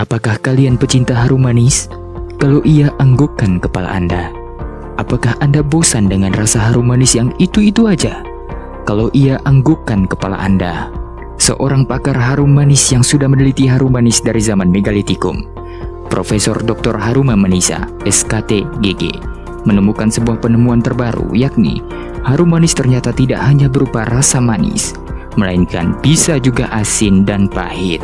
Apakah kalian pecinta harum manis? Kalau iya, anggukkan kepala Anda. Apakah Anda bosan dengan rasa harum manis yang itu-itu aja? Kalau iya, anggukkan kepala Anda. Seorang pakar harum manis yang sudah meneliti harum manis dari zaman megalitikum, Profesor Dr. Haruma Manisa, SKT GG, menemukan sebuah penemuan terbaru, yakni harum manis ternyata tidak hanya berupa rasa manis, melainkan bisa juga asin dan pahit.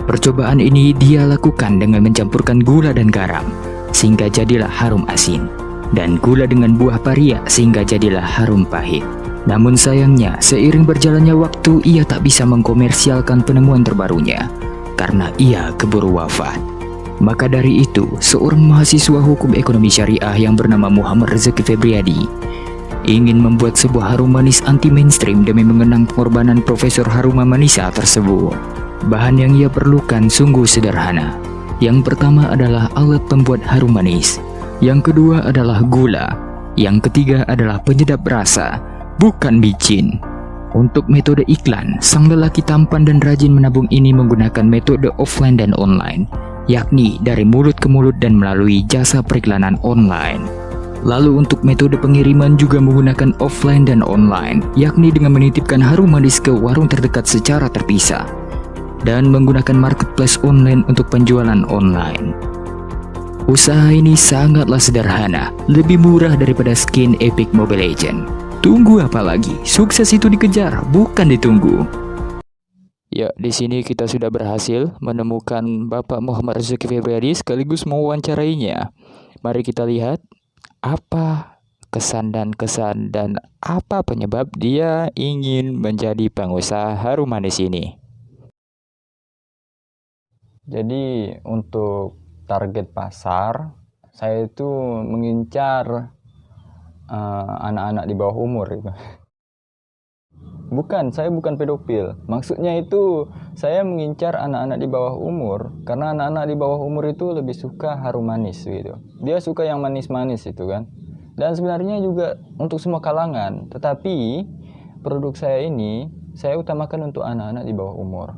Percobaan ini dia lakukan dengan mencampurkan gula dan garam, sehingga jadilah harum asin, dan gula dengan buah paria sehingga jadilah harum pahit. Namun sayangnya, seiring berjalannya waktu, ia tak bisa mengkomersialkan penemuan terbarunya, karena ia keburu wafat. Maka dari itu, seorang mahasiswa hukum ekonomi syariah yang bernama Muhammad Rezeki Febriadi ingin membuat sebuah harum manis anti-mainstream demi mengenang pengorbanan Profesor Haruma Manisa tersebut. Bahan yang ia perlukan sungguh sederhana. Yang pertama adalah alat pembuat harum manis. Yang kedua adalah gula. Yang ketiga adalah penyedap rasa, bukan micin. Untuk metode iklan, sang lelaki tampan dan rajin menabung ini menggunakan metode offline dan online, yakni dari mulut ke mulut dan melalui jasa periklanan online. Lalu untuk metode pengiriman juga menggunakan offline dan online, yakni dengan menitipkan harum manis ke warung terdekat secara terpisah, dan menggunakan marketplace online untuk penjualan online. Usaha ini sangatlah sederhana, lebih murah daripada skin Epic Mobile Legends. Tunggu apa lagi? Sukses itu dikejar, bukan ditunggu. Ya, di sini kita sudah berhasil menemukan Bapak Muhammad Rezeki Febriadi sekaligus mewawancarainya. Mari kita lihat apa kesan dan apa penyebab dia ingin menjadi pengusaha harum manis ini. Jadi untuk target pasar, saya itu mengincar anak-anak di bawah umur itu. Saya bukan pedofil. Maksudnya itu saya mengincar anak-anak di bawah umur karena anak-anak di bawah umur itu lebih suka harum manis gitu. Dia suka yang manis-manis itu kan. Dan sebenarnya juga untuk semua kalangan, tetapi produk saya ini saya utamakan untuk anak-anak di bawah umur.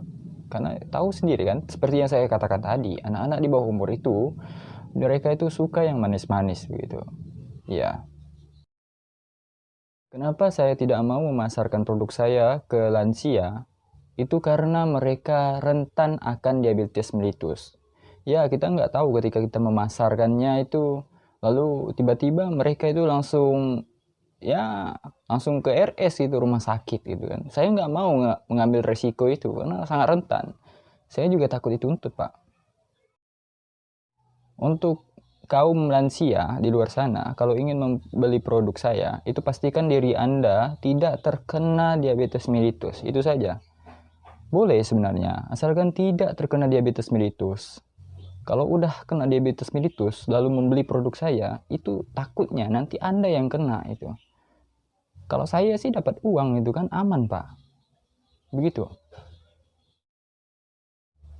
Karena tahu sendiri kan, seperti yang saya katakan tadi, anak-anak di bawah umur itu mereka itu suka yang manis-manis begitu. Ya. Kenapa saya tidak mau memasarkan produk saya ke lansia? Itu karena mereka rentan akan diabetes mellitus. Ya, kita nggak tahu ketika kita memasarkannya itu, lalu tiba-tiba mereka itu langsung ke RS gitu, rumah sakit gitu kan. Saya nggak mau mengambil resiko itu karena sangat rentan. Saya juga takut dituntut, Pak. Untuk kaum lansia di luar sana, kalau ingin membeli produk saya, itu pastikan diri Anda tidak terkena diabetes mellitus. Itu saja. Boleh sebenarnya, asalkan tidak terkena diabetes mellitus. Kalau udah kena diabetes mellitus, lalu membeli produk saya, itu takutnya nanti Anda yang kena itu. Kalau saya sih dapat uang itu kan aman, Pak. Begitu.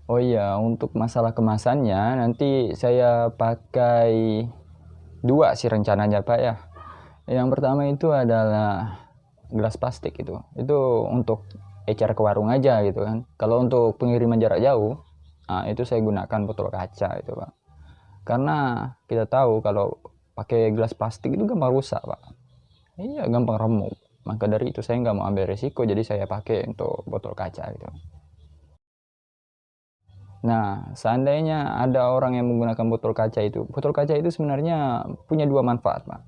Oh iya, untuk masalah kemasannya nanti saya pakai 2 sih rencananya, Pak ya. Yang pertama itu adalah gelas plastik itu. Itu untuk ecer ke warung aja gitu kan. Kalau untuk pengiriman jarak jauh, itu saya gunakan botol kaca itu, Pak. Karena kita tahu kalau pakai gelas plastik itu gampang rusak, Pak. Iya, gampang remuk. Maka dari itu saya nggak mau ambil resiko, jadi saya pakai untuk botol kaca gitu. Nah, seandainya ada orang yang menggunakan botol kaca itu sebenarnya punya 2 manfaat, Pak.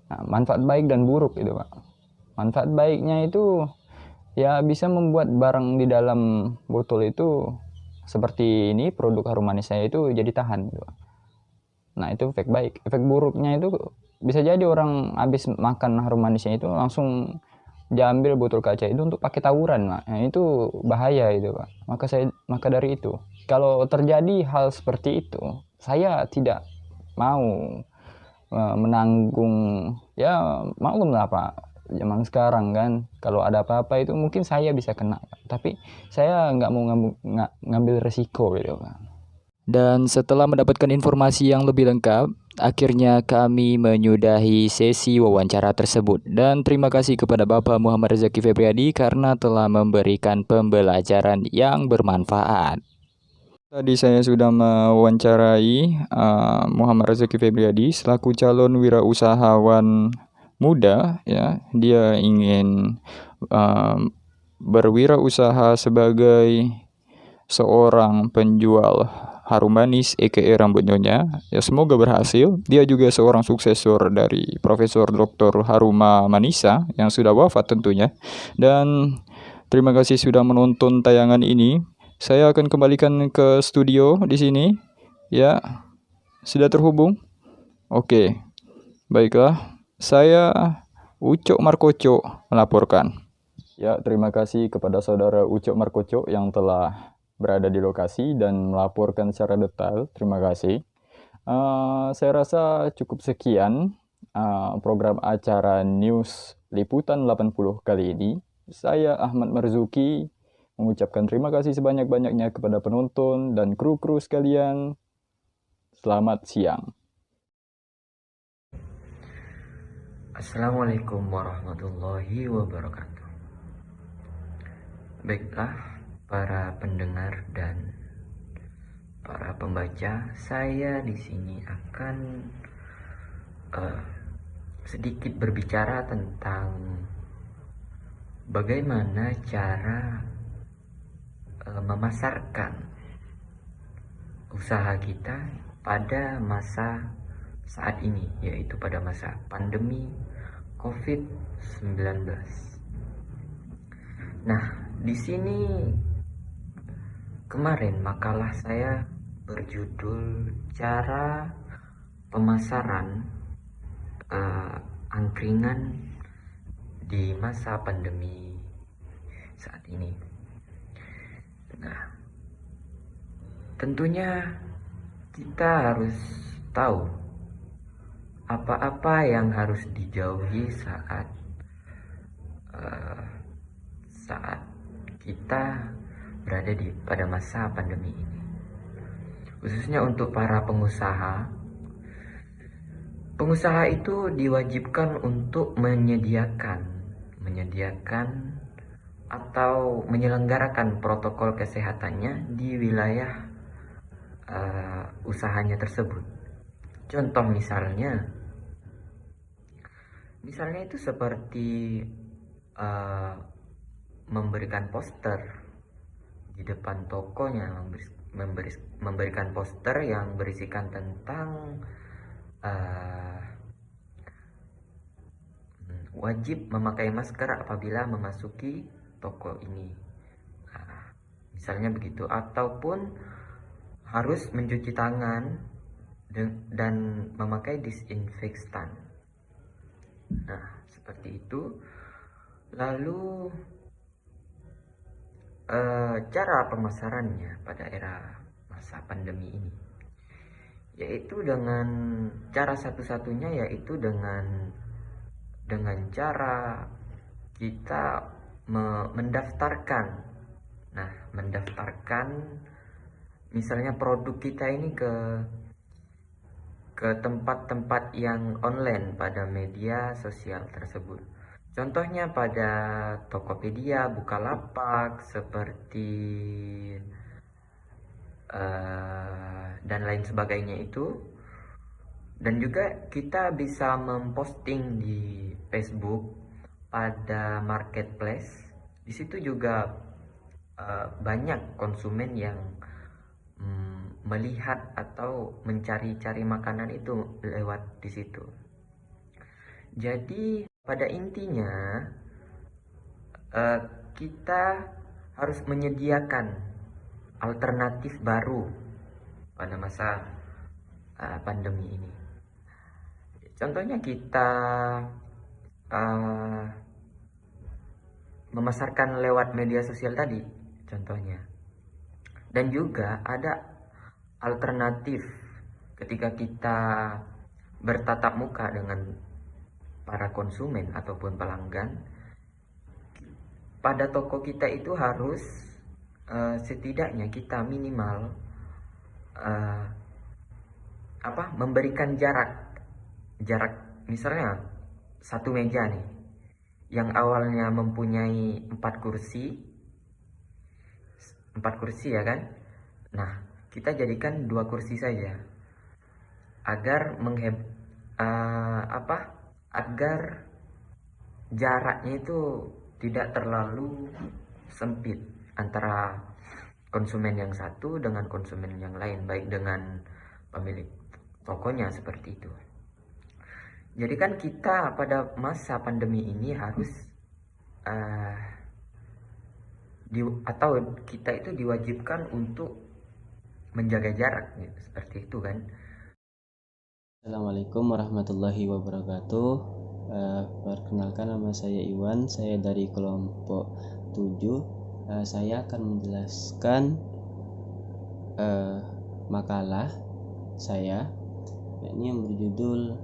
Nah, manfaat baik dan buruk itu, Pak. Manfaat baiknya itu ya bisa membuat barang di dalam botol itu seperti ini, produk harum manis saya itu jadi tahan gitu, Pak. Nah, itu efek baik. Efek buruknya itu bisa jadi orang habis makan harum manisnya itu langsung diambil botol kaca itu untuk pakai tawuran, Pak. Nah, itu bahaya itu, Pak. Maka dari itu, kalau terjadi hal seperti itu, saya tidak mau menanggung, ya maklum lah, Pak. Zaman sekarang kan, kalau ada apa-apa itu mungkin saya bisa kena, tapi saya nggak mau ngambil resiko gitu, Pak. Dan setelah mendapatkan informasi yang lebih lengkap, akhirnya kami menyudahi sesi wawancara tersebut. Dan terima kasih kepada Bapak Muhammad Rezeki Febriadi karena telah memberikan pembelajaran yang bermanfaat. Tadi saya sudah mewawancarai Muhammad Rezeki Febriadi selaku calon wirausahawan muda ya. Dia ingin uh, berwirausaha sebagai seorang penjual harum manis aka rambut nyonya. Ya semoga berhasil. Dia juga seorang suksesor dari Profesor Dr. Haruma Manisa yang sudah wafat tentunya. Dan terima kasih sudah menonton tayangan ini. Saya akan kembalikan ke studio di sini. Ya, sudah terhubung? Oke, baiklah. Saya Ucok Markoco melaporkan. Ya, terima kasih kepada saudara Ucok Markoco yang telah berada di lokasi dan melaporkan secara detail. Terima kasih. Saya rasa cukup sekian program acara News Liputan 80 kali ini. Saya Ahmad Marzuki mengucapkan terima kasih sebanyak-banyaknya kepada penonton dan kru-kru sekalian. Selamat siang. Assalamualaikum warahmatullahi wabarakatuh. Baiklah, para pendengar dan para pembaca, saya di sini akan sedikit berbicara tentang bagaimana cara memasarkan usaha kita pada masa saat ini, yaitu pada masa pandemi COVID-19. Nah, di sini kemarin makalah saya berjudul cara pemasaran angkringan di masa pandemi saat ini. Nah, tentunya kita harus tahu apa-apa yang harus dijauhi saat kita berada pada masa pandemi ini. Khususnya untuk para pengusaha. Pengusaha itu diwajibkan untuk menyediakan atau menyelenggarakan protokol kesehatannya di wilayah usahanya tersebut. Contoh misalnya itu seperti memberikan poster di depan tokonya, memberikan poster yang berisikan tentang wajib memakai masker apabila memasuki toko ini. Nah, misalnya begitu, ataupun harus mencuci tangan dan memakai disinfektan. Nah, seperti itu. Lalu cara pemasarannya pada era masa pandemi ini, yaitu dengan cara satu-satunya, yaitu dengan cara kita mendaftarkan. Nah, mendaftarkan misalnya produk kita ini ke tempat-tempat yang online pada media sosial tersebut. Contohnya pada Tokopedia, Bukalapak, seperti dan lain sebagainya itu. Dan juga kita bisa memposting di Facebook pada marketplace. Di situ juga banyak konsumen yang melihat atau mencari-cari makanan itu lewat di situ. Jadi pada intinya kita harus menyediakan alternatif baru pada masa pandemi ini. Contohnya kita memasarkan lewat media sosial tadi, contohnya. Dan juga ada alternatif ketika kita bertatap muka dengan para konsumen ataupun pelanggan. Pada toko kita itu harus setidaknya kita minimal memberikan jarak misalnya satu meja nih yang awalnya mempunyai 4 kursi ya kan. Nah, kita jadikan 2 kursi saja agar agar jaraknya itu tidak terlalu sempit antara konsumen yang satu dengan konsumen yang lain, baik dengan pemilik tokonya, seperti itu. Jadi kan kita pada masa pandemi ini harus atau kita itu diwajibkan untuk menjaga jarak gitu, seperti itu kan. Assalamualaikum warahmatullahi wabarakatuh. Perkenalkan, nama saya Iwan, saya dari kelompok 7. Saya akan menjelaskan makalah saya, yakni yang berjudul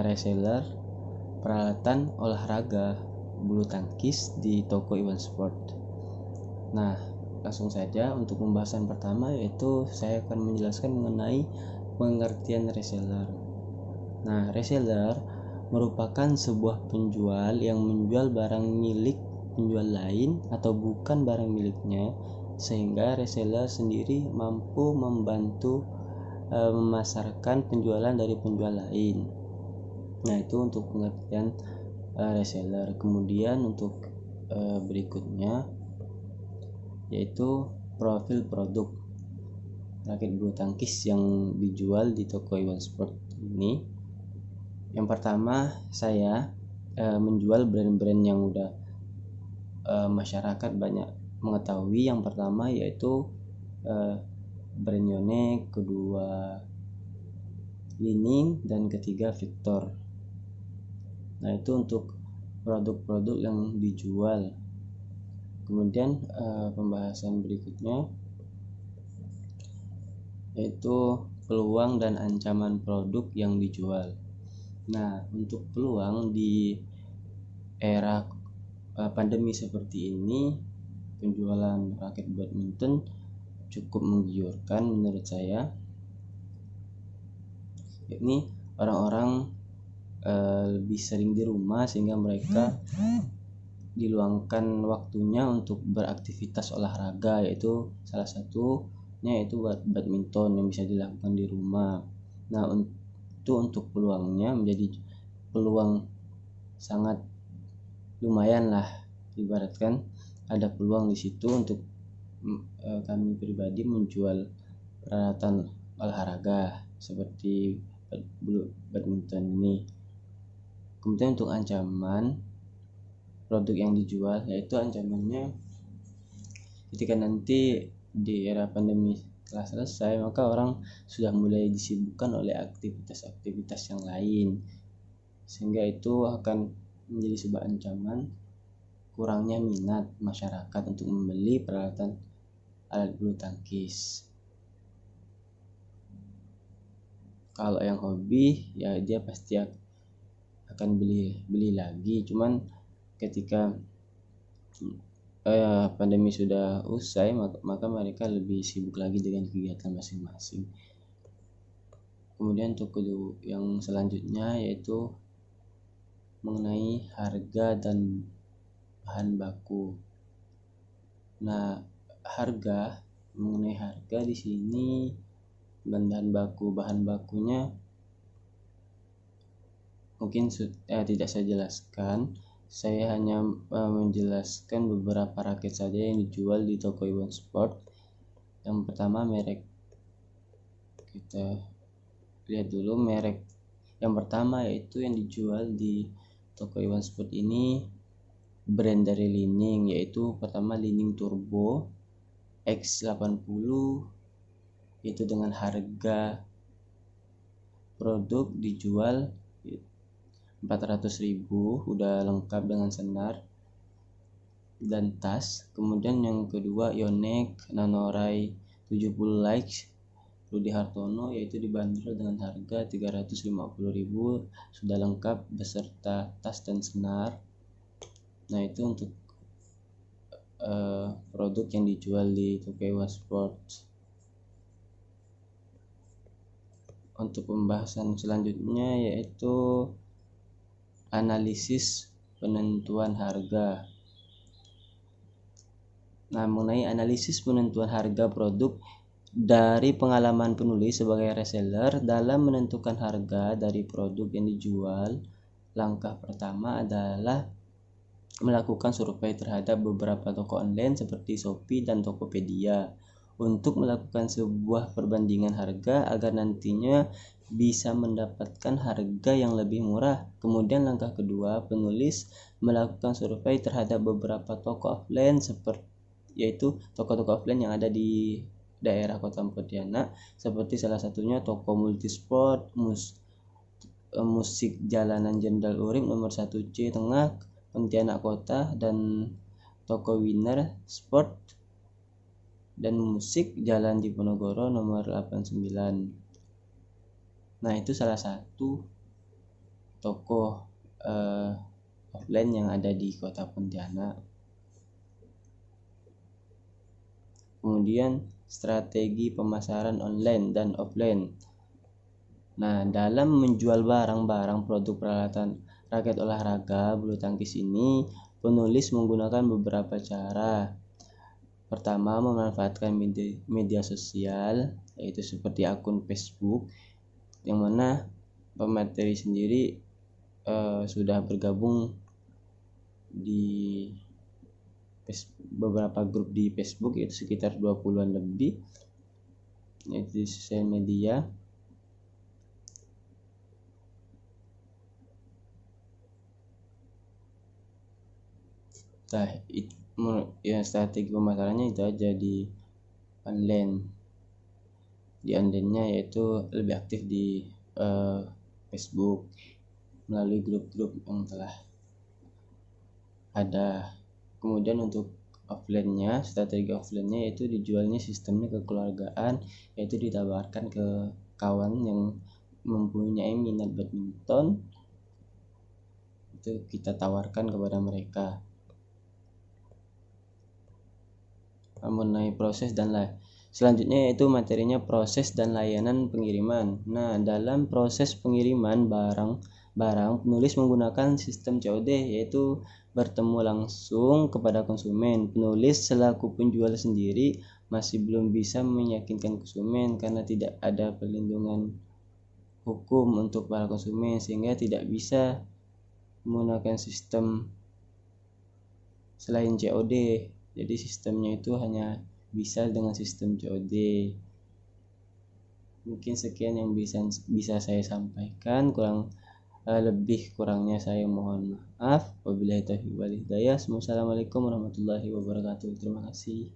reseller peralatan olahraga bulu tangkis di toko Iwan Sport. Nah, langsung saja untuk pembahasan pertama, yaitu saya akan menjelaskan mengenai pengertian reseller. Nah, reseller merupakan sebuah penjual yang menjual barang milik penjual lain atau bukan barang miliknya, sehingga reseller sendiri mampu membantu memasarkan penjualan dari penjual lain. Nah, itu untuk pengertian reseller. Kemudian untuk berikutnya yaitu profil produk raket bulu tangkis yang dijual di toko Iwan Sport ini. Yang pertama, saya menjual brand-brand yang udah masyarakat banyak mengetahui. Yang pertama yaitu brand Yonex, kedua Li-Ning, dan ketiga Victor. Nah, itu untuk produk-produk yang dijual. Kemudian pembahasan berikutnya yaitu peluang dan ancaman produk yang dijual. Nah, untuk peluang di era pandemi seperti ini, penjualan raket badminton cukup menggiurkan menurut saya. Yakni orang-orang lebih sering di rumah, sehingga mereka diluangkan waktunya untuk beraktivitas olahraga, yaitu salah satunya yaitu badminton yang bisa dilakukan di rumah. Nah, itu untuk peluangnya menjadi peluang sangat lumayan lah, ibaratkan ada peluang di situ untuk kami pribadi menjual peralatan olahraga seperti badminton ini. Kemudian untuk ancaman produk yang dijual, yaitu ancamannya ketika nanti di era pandemi telah selesai, maka orang sudah mulai disibukkan oleh aktivitas-aktivitas yang lain, sehingga itu akan menjadi sebuah ancaman kurangnya minat masyarakat untuk membeli peralatan alat bulu tangkis. Kalau yang hobi, ya dia pasti akan beli lagi. Cuman ketika pandemi sudah usai, maka mereka lebih sibuk lagi dengan kegiatan masing-masing. Kemudian untuk yang selanjutnya yaitu mengenai harga dan bahan baku. Nah, mengenai harga di sini dan bahan bakunya mungkin tidak saya jelaskan. Saya hanya menjelaskan beberapa raket saja yang dijual di toko Iwan Sport. Yang pertama merek, kita lihat dulu merek yang pertama, yaitu yang dijual di toko Iwan Sport ini brand dari Li-Ning, yaitu pertama Li-Ning Turbo X80, itu dengan harga produk dijual 400.000, udah lengkap dengan senar dan tas. Kemudian yang kedua Yonex Nanorai 70 likes Rudi Hartono, yaitu dibanderol dengan harga 350.000, sudah lengkap beserta tas dan senar. Nah, itu untuk produk yang dijual di toko Iwan Sport. Untuk pembahasan selanjutnya yaitu analisis penentuan harga. Nah, mengenai analisis penentuan harga produk dari pengalaman penulis sebagai reseller dalam menentukan harga dari produk yang dijual, langkah pertama adalah melakukan survei terhadap beberapa toko online seperti Shopee dan Tokopedia untuk melakukan sebuah perbandingan harga agar nantinya bisa mendapatkan harga yang lebih murah. Kemudian langkah kedua, penulis melakukan survei terhadap beberapa toko offline yaitu toko-toko offline yang ada di daerah Kota Pontianak, seperti salah satunya toko Multisport, Musik Jalanan Jenderal Urip nomor 1C Tengah Pontianak Kota, dan toko Winner Sport dan Musik Jalan Diponegoro nomor 89. Nah, itu salah satu toko offline yang ada di Kota Pontianak. Kemudian strategi pemasaran online dan offline. Nah, dalam menjual barang-barang produk peralatan raket olahraga bulu tangkis ini, penulis menggunakan beberapa cara. Pertama, memanfaatkan media sosial, yaitu seperti akun Facebook, yang mana pemateri sendiri sudah bergabung di beberapa grup di Facebook, yaitu sekitar 20-an lebih, yaitu di sosial media. Nah, strategi pemasarannya itu aja di online. Di online-nya yaitu lebih aktif di Facebook melalui grup-grup yang telah ada. Kemudian untuk offline-nya, strategi offline-nya yaitu dijualnya sistemnya kekeluargaan, yaitu ditawarkan ke kawan yang mempunyai minat badminton, itu kita tawarkan kepada mereka. Mengenai proses dan selanjutnya yaitu materinya proses dan layanan pengiriman. Nah, dalam proses pengiriman barang, penulis menggunakan sistem COD, yaitu bertemu langsung kepada konsumen. Penulis selaku penjual sendiri masih belum bisa meyakinkan konsumen karena tidak ada perlindungan hukum untuk para konsumen, sehingga tidak bisa menggunakan sistem selain COD. Jadi sistemnya itu hanya bisa dengan sistem COD. Mungkin sekian yang bisa saya sampaikan, lebih kurangnya saya mohon maaf. Wabillahi taufiq wal hidayah. Wassalamualaikum warahmatullahi wabarakatuh. Terima kasih.